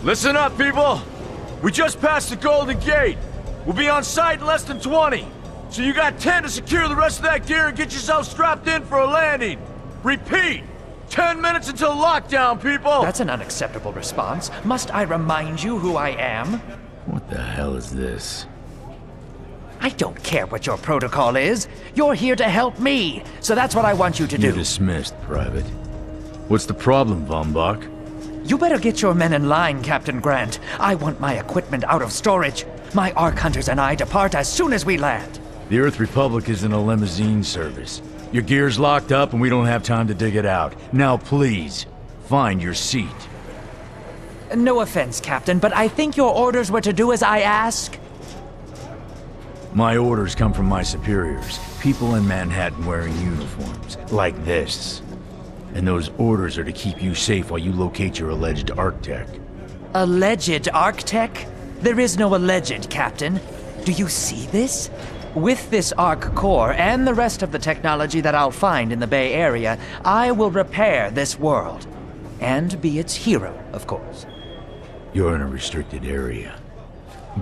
Listen up, people! We just passed the Golden Gate. We'll be on site in less than 20. So you got 10 to secure the rest of that gear and get yourself strapped in for a landing. Repeat! 10 minutes until lockdown, people! That's an unacceptable response. Must I remind you who I am? What the hell is this? I don't care what your protocol is. You're here to help me, so that's what I want you to do. You're dismissed, Private. What's the problem, Von Bach? You better get your men in line, Captain Grant. I want my equipment out of storage. My Ark Hunters and I depart as soon as we land. The Earth Republic is in a limousine service. Your gear's locked up and we don't have time to dig it out. Now please, find your seat. No offense, Captain, but I think your orders were to do as I ask. My orders come from my superiors. People in Manhattan wearing uniforms, like this. And those orders are to keep you safe while you locate your alleged Arc-Tech. Alleged Arc-Tech? There is no alleged, Captain. Do you see this? With this Arc core and the rest of the technology that I'll find in the Bay Area, I will repair this world. And be its hero, of course. You're in a restricted area.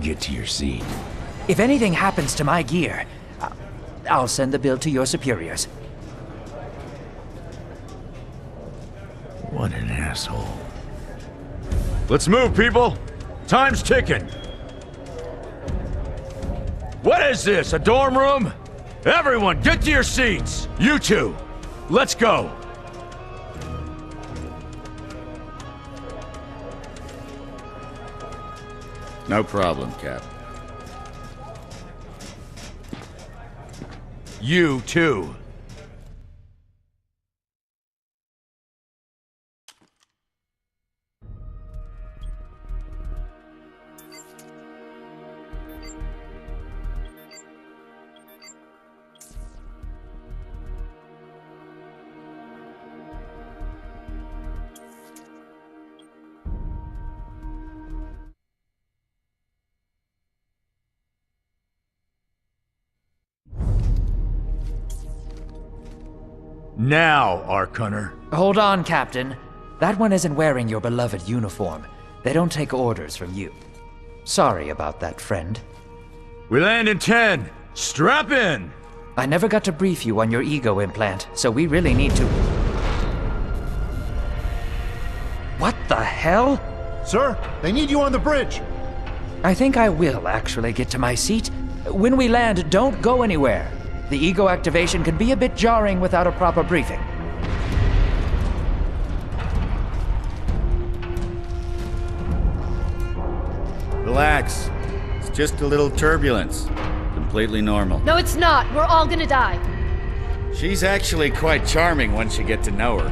Get to your seat. If anything happens to my gear, I'll send the bill to your superiors. What an asshole. Let's move, people! Time's ticking! What is this, a dorm room? Everyone, get to your seats! You two, let's go! No problem, Cap. You too. Now, Ark Hunter. Hold on, Captain. That one isn't wearing your beloved uniform. They don't take orders from you. Sorry about that, friend. We land in 10. Strap in! I never got to brief you on your ego implant, so we really need to... What the hell? Sir, they need you on the bridge. I think I will actually get to my seat. When we land, don't go anywhere. The ego activation can be a bit jarring without a proper briefing. Relax. It's just a little turbulence. Completely normal. No, it's not. We're all gonna die. She's actually quite charming once you get to know her.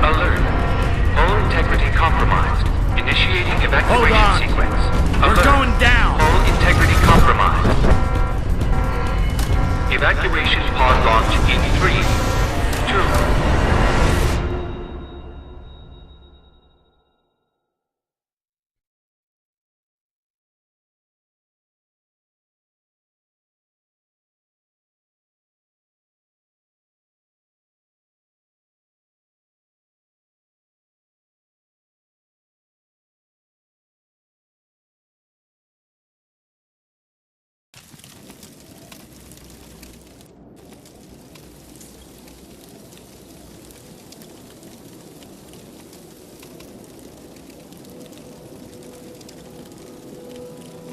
Alert. All integrity Initiating Hold evacuation on. sequence. We're Alert. going down. Hull integrity compromised. Evacuation pod launch in 3, 2...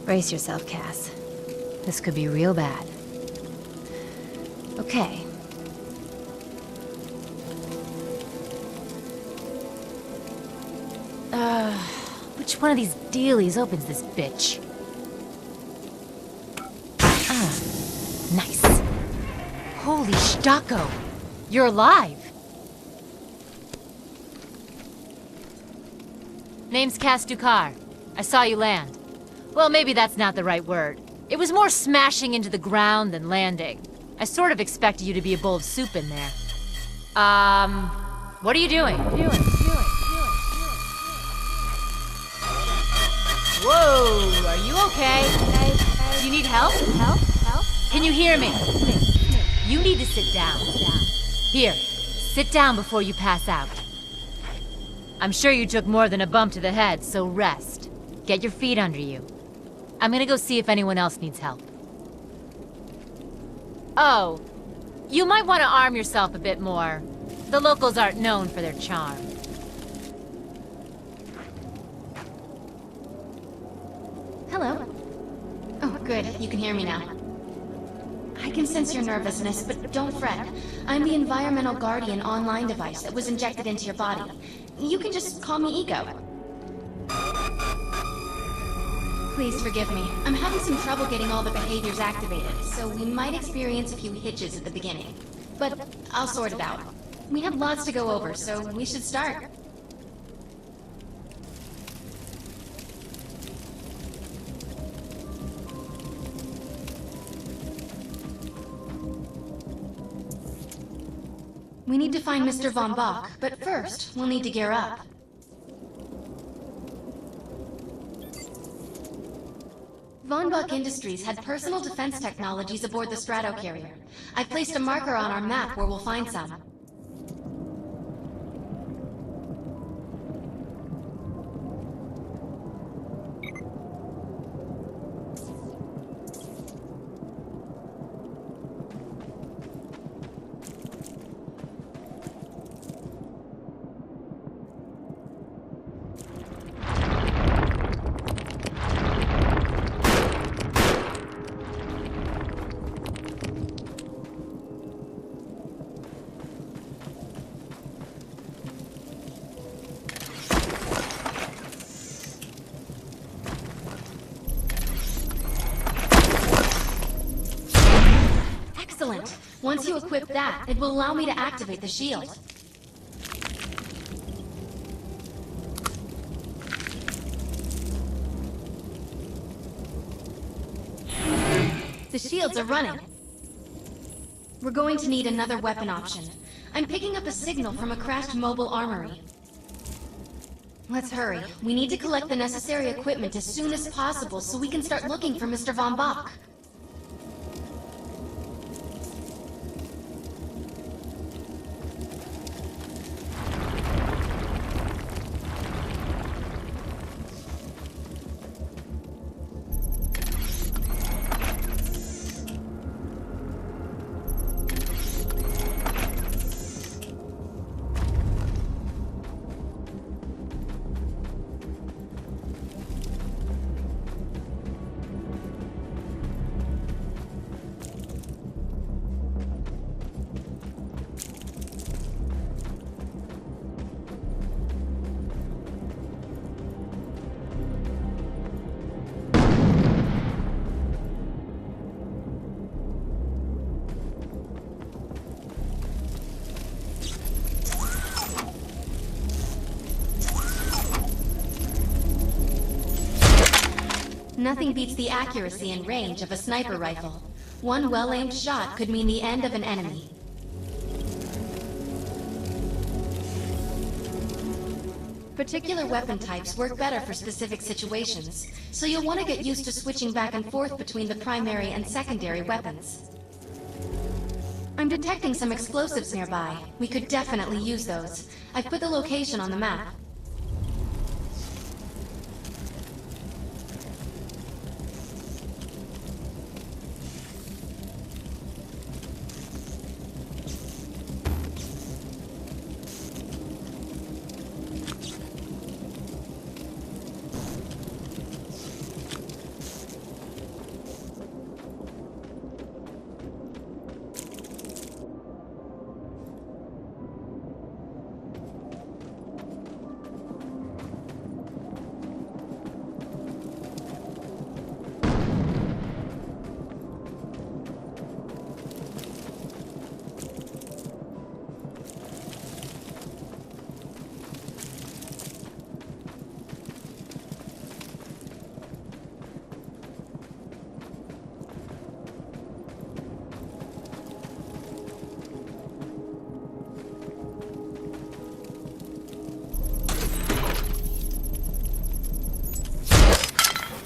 Brace yourself, Cass. This could be real bad. Okay. Which one of these dealies opens this bitch? Nice. Holy Stocko! You're alive! Name's Cass Dukar. I saw you land. Well, maybe that's not the right word. It was more smashing into the ground than landing. I sort of expected you to be a bowl of soup in there. What are you doing? Whoa, are you okay? Do you need help? Can you hear me? You need to sit down. Here, sit down before you pass out. I'm sure you took more than a bump to the head, so rest. Get your feet under you. I'm gonna go see if anyone else needs help. Oh, you might want to arm yourself a bit more. The locals aren't known for their charm. Hello. Oh, good. You can hear me now. I can sense your nervousness, but don't fret. I'm the Environmental Guardian online device that was injected into your body. You can just call me Ego. Please forgive me. I'm having some trouble getting all the behaviors activated, so we might experience a few hitches at the beginning. But I'll sort it out. We have lots to go over, so we should start. We need to find Mr. Von Bach, but first, we'll need to gear up. Von Bach Industries had personal defense technologies aboard the Stratocarrier. I've placed a marker on our map where we'll find some. Excellent. Once you equip that, it will allow me to activate the shield. The shields are running. We're going to need another weapon option. I'm picking up a signal from a crashed mobile armory. Let's hurry. We need to collect the necessary equipment as soon as possible so we can start looking for Mr. Von Bach. Nothing beats the accuracy and range of a sniper rifle. One well-aimed shot could mean the end of an enemy. Particular weapon types work better for specific situations, so you'll want to get used to switching back and forth between the primary and secondary weapons. I'm detecting some explosives nearby. We could definitely use those. I've put the location on the map.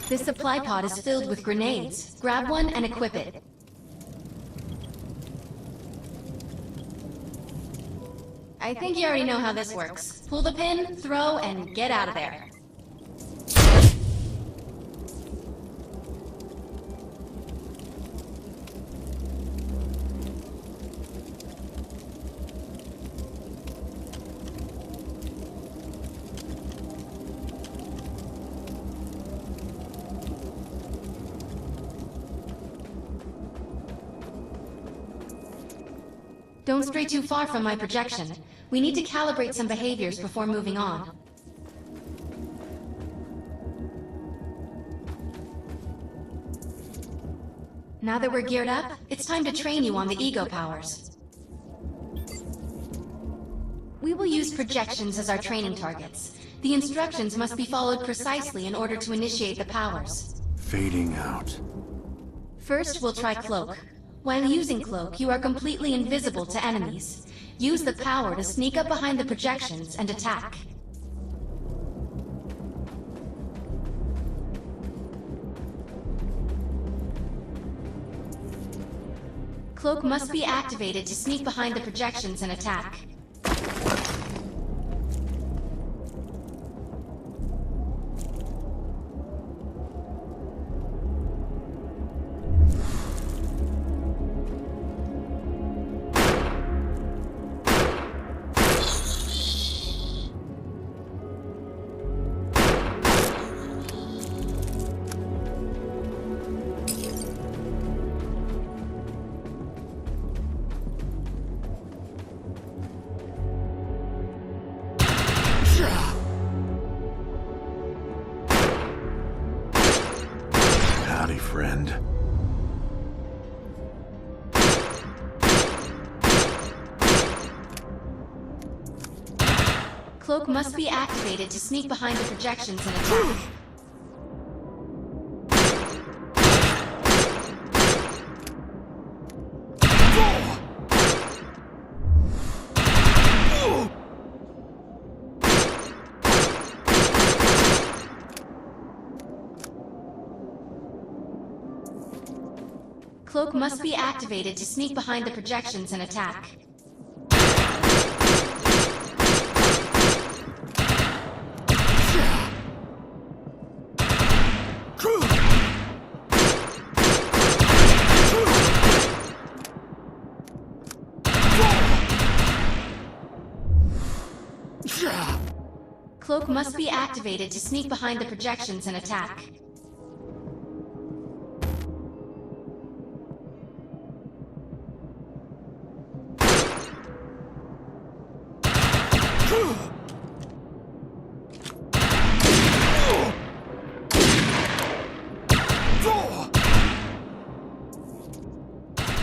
This supply pod is filled with grenades. Grab one and equip it. I think you already know how this works. Pull the pin, throw, and get out of there. Don't stray too far from my projection. We need to calibrate some behaviors before moving on. Now that we're geared up, it's time to train you on the ego powers. We will use projections as our training targets. The instructions must be followed precisely in order to initiate the powers. Fading out. First, we'll try Cloak. While using Cloak, you are completely invisible to enemies. Use the power to sneak up behind the projections and attack. Cloak must be activated to sneak behind the projections and attack. Howdy, friend. Cloak must be activated to sneak behind the projections and attack. Cloak must be activated to sneak behind the projections and attack. Cloak must be activated to sneak behind the projections and attack.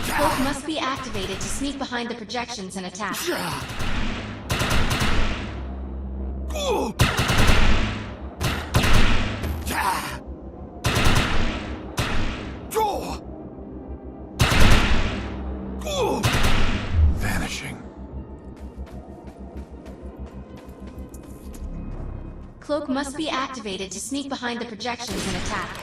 Cloak must be activated to sneak behind the projections and attack. cloak must be activated to sneak behind the projections and attack.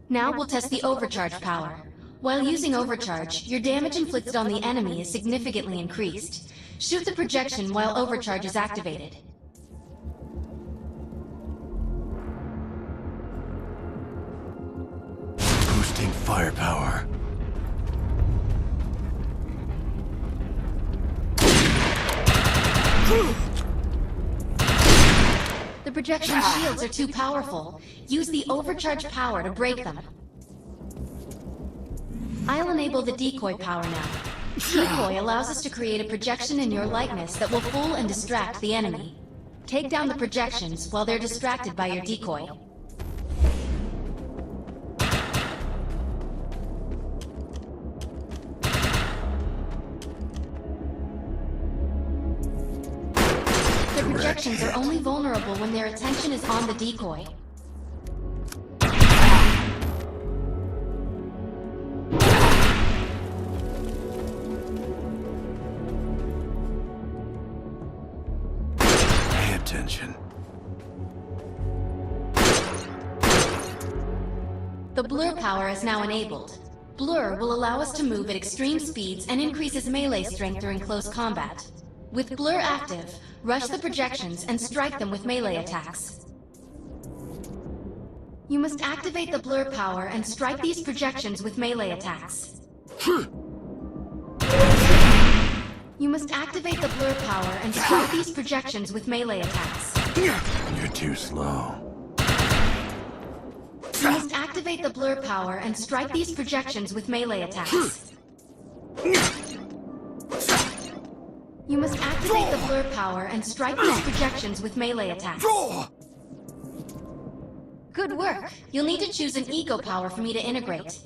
Now we'll test the overcharge power. While using overcharge, your damage inflicted on the enemy is significantly increased. Shoot the projection while overcharge is activated. Boosting firepower. The projection shields are too powerful. Use the overcharge power to break them. I'll enable the decoy power now. Decoy allows us to create a projection in your likeness that will fool and distract the enemy. Take down the projections while they're distracted by your decoy. The projections are only vulnerable when their attention is on the decoy. Pay attention. The blur power is now enabled. Blur will allow us to move at extreme speeds and increases melee strength during close combat. With blur active, rush the projections and strike them with melee attacks. You must activate the blur power and strike these projections with melee attacks. You must activate the blur power and strike these projections with melee attacks. You're too slow. You must activate the blur power and strike these projections with melee attacks. You must activate the blur power and strike these projections with melee attacks. Good work. You'll need to choose an eco power for me to integrate.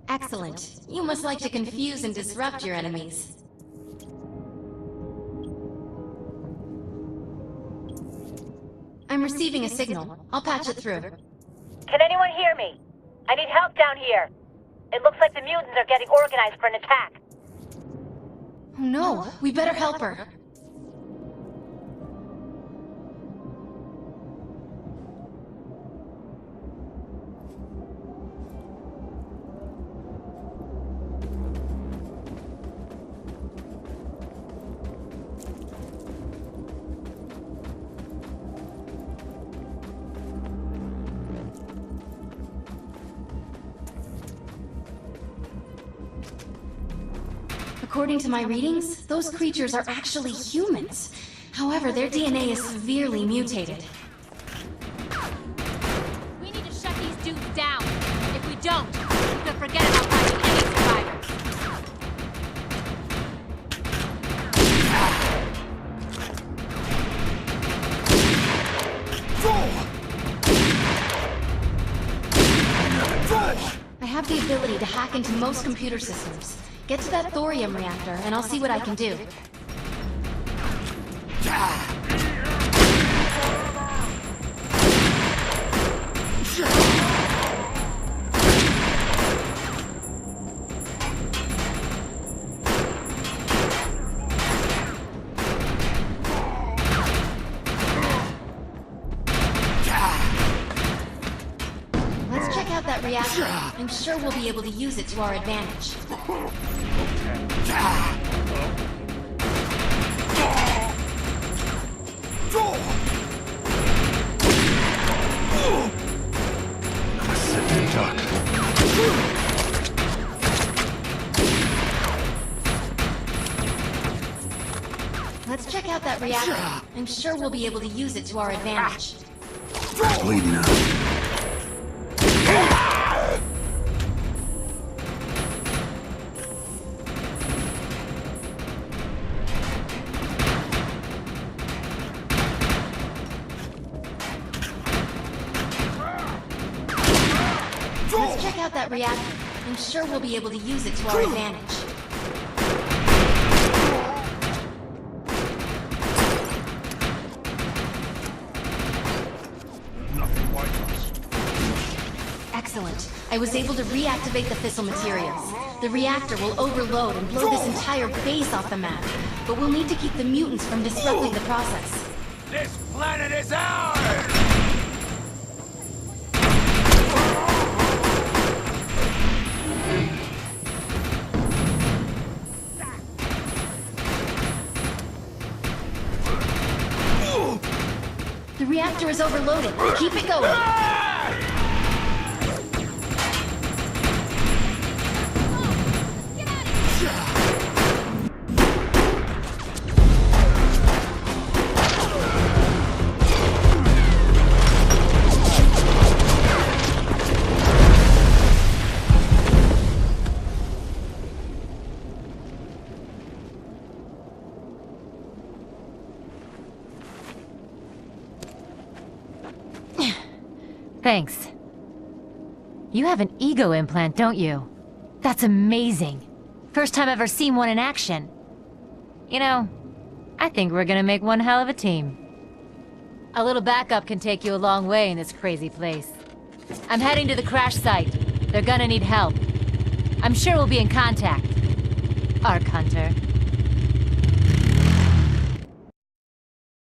Excellent. You must like to confuse and disrupt your enemies. I'm receiving a signal. I'll patch it through. Can anyone hear me? I need help down here. It looks like the mutants are getting organized for an attack. Oh no, we better help her. According to my readings, those creatures are actually humans. However, their DNA is severely mutated. We need to shut these dudes down. If we don't, we could forget about finding any survivors. I have the ability to hack into most computer systems. Get to that thorium reactor, and I'll see what I can do. Let's check out that reactor. I'm sure we'll be able to use it to our advantage. Let's check out that reactor. I'm sure we'll be able to use it to our advantage. Bleeding out. Let's check out that reactor. I'm sure we'll be able to use it to our advantage. I was able to reactivate the fissile materials. The reactor will overload and blow this entire base off the map, but we'll need to keep the mutants from disrupting the process. This planet is ours! The reactor is overloaded. Keep it going. Thanks. You have an ego implant, don't you? That's amazing. First time I've ever seen one in action. You know, I think we're gonna make one hell of a team. A little backup can take you a long way in this crazy place. I'm heading to the crash site. They're gonna need help. I'm sure we'll be in contact. Arc Hunter.